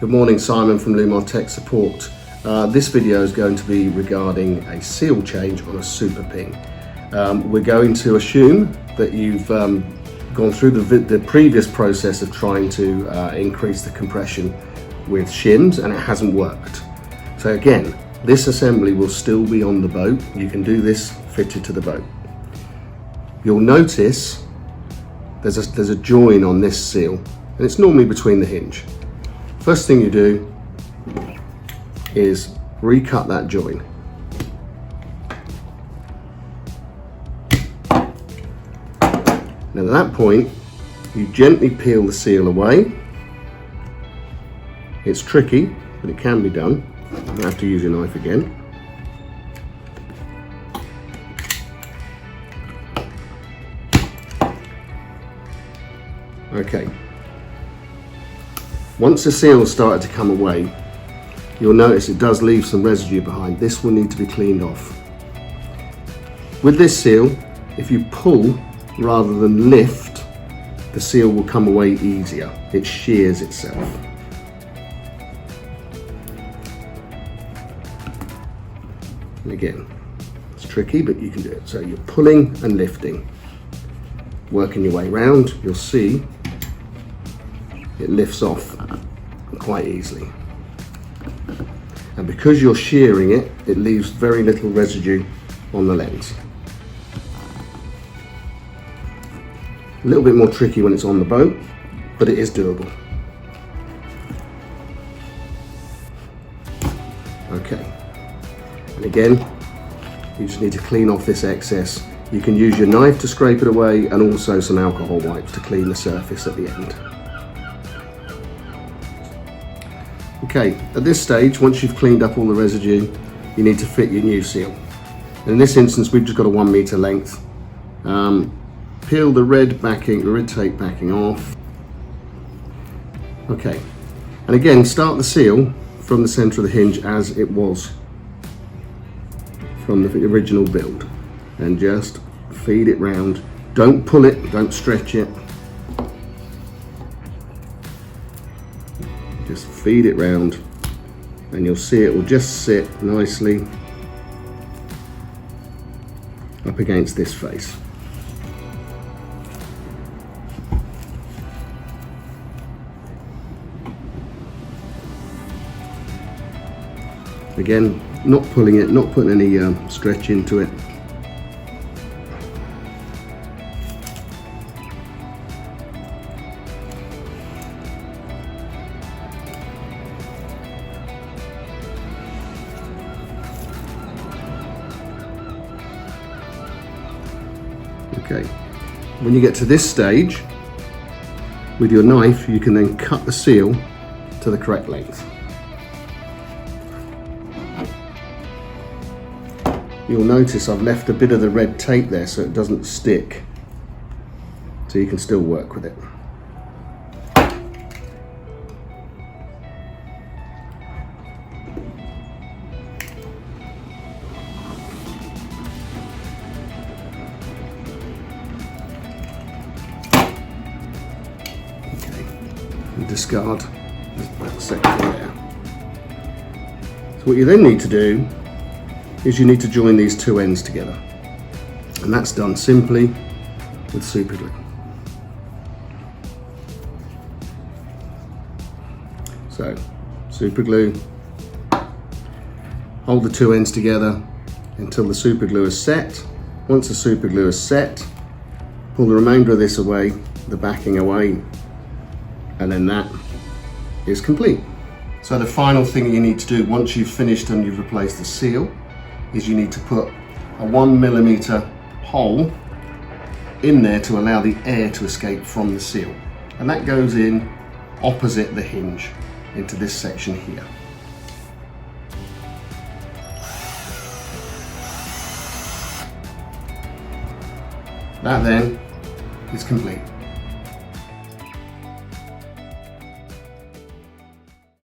Good morning, Simon from Lewmar Tech Support. This video is going to be regarding a seal change on a Super PinG. We're going to assume that you've gone through the previous process of trying to increase the compression with shims and it hasn't worked. So again, this assembly will still be on the boat. You can do this fitted to the boat. You'll notice there's a join on this seal, and it's normally between the hinge. First thing you do is recut that join. Now at that point, you gently peel the seal away. It's tricky, but it can be done. You have to use your knife again. Okay. Once the seal started to come away, you'll notice it does leave some residue behind. This will need to be cleaned off. With this seal, if you pull rather than lift, the seal will come away easier. It shears itself. And again, it's tricky, but you can do it. So you're pulling and lifting, working your way around. You'll see it lifts off quite easily. And because you're shearing it, it leaves very little residue on the lens. A little bit more tricky when it's on the boat, but it is doable. Okay. And again, you just need to clean off this excess. You can use your knife to scrape it away and also some alcohol wipes to clean the surface at the end. Okay, at this stage, once you've cleaned up all the residue, you need to fit your new seal. And in this instance, we've just got a 1 meter length. Peel the red tape backing off. Okay, and again, start the seal from the center of the hinge as it was from the original build, and just feed it round. Don't pull it, don't stretch it. Just feed it round and you'll see it will just sit nicely up against this face. Again, not pulling it, not putting any stretch into it. Okay, when you get to this stage, with your knife, you can then cut the seal to the correct length. You'll notice I've left a bit of the red tape there so it doesn't stick, so you can still work with it. Discard that section there. So what you then need to do is you need to join these two ends together, and that's done simply with super glue. So super glue, hold the two ends together until the super glue is set. Once the super glue is set, pull the remainder of this away, the backing away, and then that is complete. So the final thing you need to do once you've finished and you've replaced the seal is you need to put a 1 millimeter hole in there to allow the air to escape from the seal. And that goes in opposite the hinge into this section here. That then is complete.